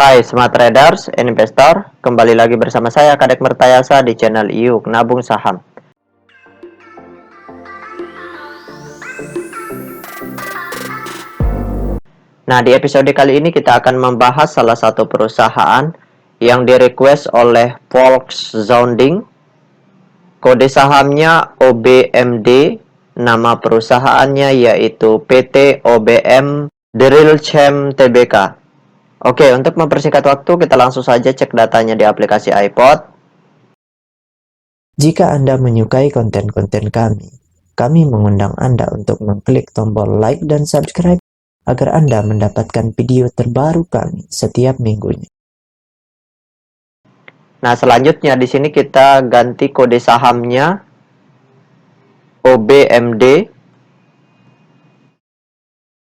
Hai Smart Traders and Investor, kembali lagi bersama saya Kadek Mertayasa di channel IUK Nabung Saham. Nah, di episode kali ini kita akan membahas salah satu perusahaan yang di-request oleh Volkszounding. Kode sahamnya OBMD, nama perusahaannya yaitu PT OBM Drilchem Tbk. Oke, untuk mempersingkat waktu, kita langsung saja cek datanya di aplikasi iPod. Jika Anda menyukai konten-konten kami mengundang Anda untuk mengklik tombol like dan subscribe agar Anda mendapatkan video terbaru kami setiap minggunya. Nah, selanjutnya di sini kita ganti kode sahamnya OBMD.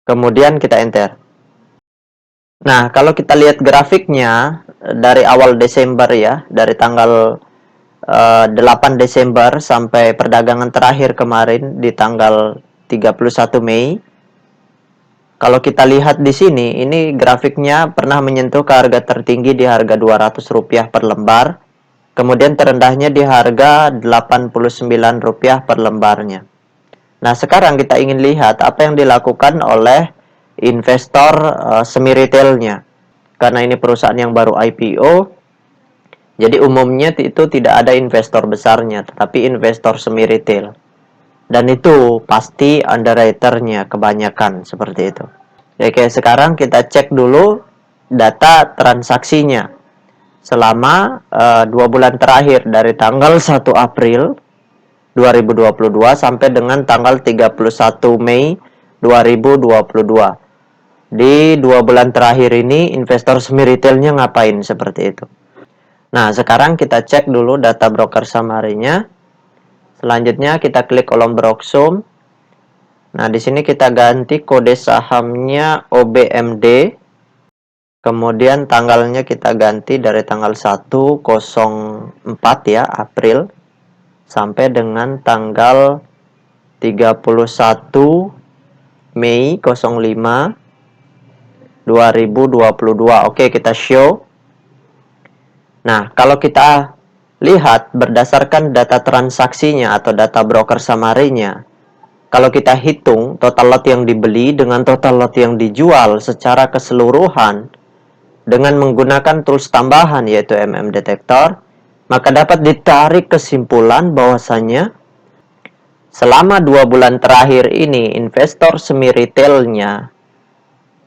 Kemudian kita enter. Nah, kalau kita lihat grafiknya dari awal Desember ya, dari tanggal 8 Desember sampai perdagangan terakhir kemarin di tanggal 31 Mei. Kalau kita lihat di sini, ini grafiknya pernah menyentuh ke harga tertinggi di harga Rp200 per lembar. Kemudian terendahnya di harga Rp89 per lembarnya. Nah, sekarang kita ingin lihat apa yang dilakukan oleh investor semi retailnya. Karena ini perusahaan yang baru IPO, jadi umumnya itu tidak ada investor besarnya, tetapi investor semi retail. Dan itu pasti underwriter-nya kebanyakan seperti itu. Oke, sekarang kita cek dulu data transaksinya selama 2 bulan terakhir dari tanggal 1 April 2022 sampai dengan tanggal 31 Mei 2022. Di 2 bulan terakhir ini investor semi retailnya ngapain seperti itu. Nah, sekarang kita cek dulu data broker summary-nya. Selanjutnya kita klik kolom browse. Nah, di sini kita ganti kode sahamnya OBMD. Kemudian tanggalnya kita ganti dari tanggal 104 ya, April sampai dengan tanggal 31 Mei 05 2022. Oke, kita show. Nah, kalau kita lihat berdasarkan data transaksinya atau data broker summary-nya, kalau kita hitung total lot yang dibeli dengan total lot yang dijual secara keseluruhan dengan menggunakan tools tambahan yaitu Detektor, maka dapat ditarik kesimpulan bahwasannya selama 2 bulan terakhir ini investor semi retailnya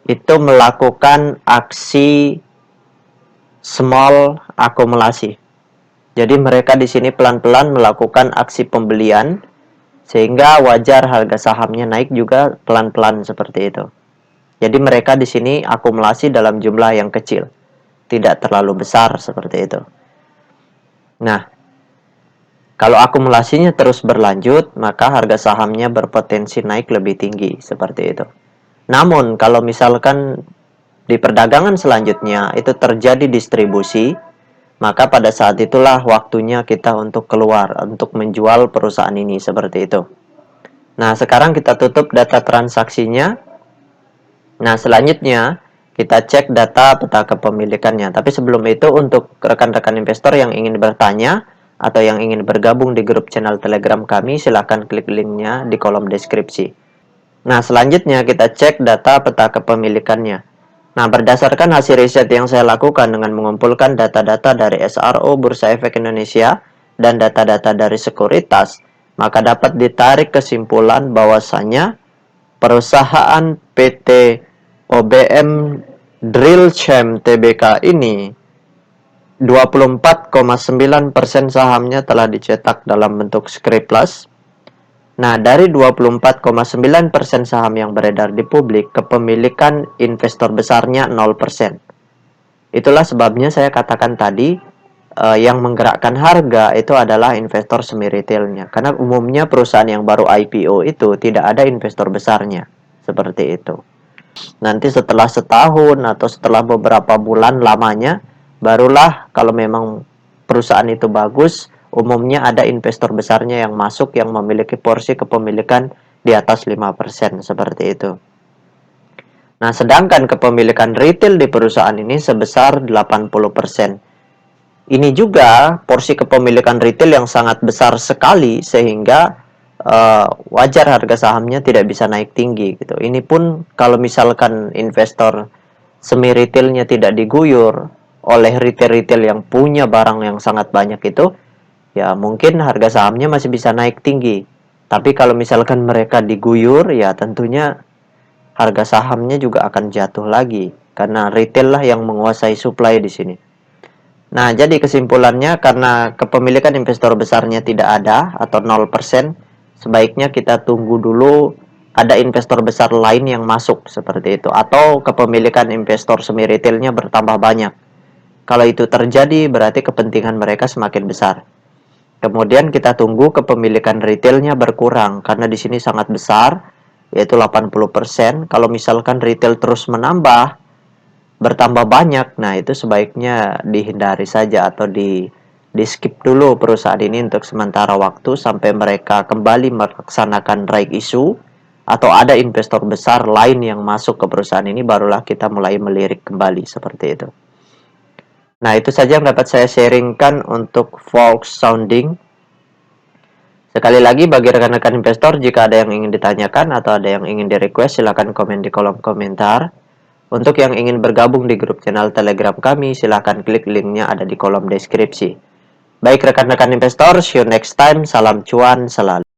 itu melakukan aksi small akumulasi. Jadi mereka di sini pelan-pelan melakukan aksi pembelian sehingga wajar harga sahamnya naik juga pelan-pelan seperti itu. Jadi mereka di sini akumulasi dalam jumlah yang kecil, tidak terlalu besar seperti itu. Nah, kalau akumulasinya terus berlanjut, maka harga sahamnya berpotensi naik lebih tinggi seperti itu. Namun, kalau misalkan di perdagangan selanjutnya itu terjadi distribusi, maka pada saat itulah waktunya kita untuk keluar, untuk menjual perusahaan ini seperti itu. Nah, sekarang kita tutup data transaksinya. Nah, selanjutnya kita cek data peta kepemilikannya. Tapi sebelum itu, untuk rekan-rekan investor yang ingin bertanya atau yang ingin bergabung di grup channel Telegram kami, silakan klik linknya di kolom deskripsi. Nah, selanjutnya kita cek data peta kepemilikannya. Nah, berdasarkan hasil riset yang saya lakukan dengan mengumpulkan data-data dari SRO Bursa Efek Indonesia dan data-data dari sekuritas, maka dapat ditarik kesimpulan bahwasannya perusahaan PT OBM Drilchem Tbk ini 24,9% sahamnya telah dicetak dalam bentuk script plus. Nah, dari 24,9% saham yang beredar di publik, kepemilikan investor besarnya 0%. Itulah sebabnya saya katakan tadi, yang menggerakkan harga itu adalah investor semi retailnya. Karena umumnya perusahaan yang baru IPO itu tidak ada investor besarnya. Seperti itu. Nanti setelah setahun atau setelah beberapa bulan lamanya, barulah kalau memang perusahaan itu bagus, umumnya ada investor besarnya yang masuk yang memiliki porsi kepemilikan di atas 5% seperti itu. Nah, sedangkan kepemilikan retail di perusahaan ini sebesar 80%. Ini juga porsi kepemilikan retail yang sangat besar sekali sehingga wajar harga sahamnya tidak bisa naik tinggi gitu. Ini pun kalau misalkan investor semi retailnya tidak diguyur oleh retail-retail yang punya barang yang sangat banyak itu, ya mungkin harga sahamnya masih bisa naik tinggi. Tapi kalau misalkan mereka diguyur, ya tentunya harga sahamnya juga akan jatuh lagi karena retail lah yang menguasai supply di sini. Nah, jadi kesimpulannya karena kepemilikan investor besarnya tidak ada atau 0%, sebaiknya kita tunggu dulu ada investor besar lain yang masuk seperti itu atau kepemilikan investor semi retailnya bertambah banyak. Kalau itu terjadi berarti kepentingan mereka semakin besar. Kemudian kita tunggu kepemilikan retailnya berkurang karena di sini sangat besar yaitu 80%. Kalau misalkan retail terus menambah bertambah banyak, nah itu sebaiknya dihindari saja atau di skip dulu perusahaan ini untuk sementara waktu sampai mereka kembali melaksanakan right issue atau ada investor besar lain yang masuk ke perusahaan ini, barulah kita mulai melirik kembali seperti itu. Nah, itu saja yang dapat saya sharingkan untuk Fox Sounding. Sekali lagi bagi rekan-rekan investor, jika ada yang ingin ditanyakan atau ada yang ingin di-request, silakan komen di kolom komentar. Untuk yang ingin bergabung di grup channel Telegram kami, silakan klik linknya ada di kolom deskripsi. Baik rekan-rekan investor, see you next time. Salam cuan selalu.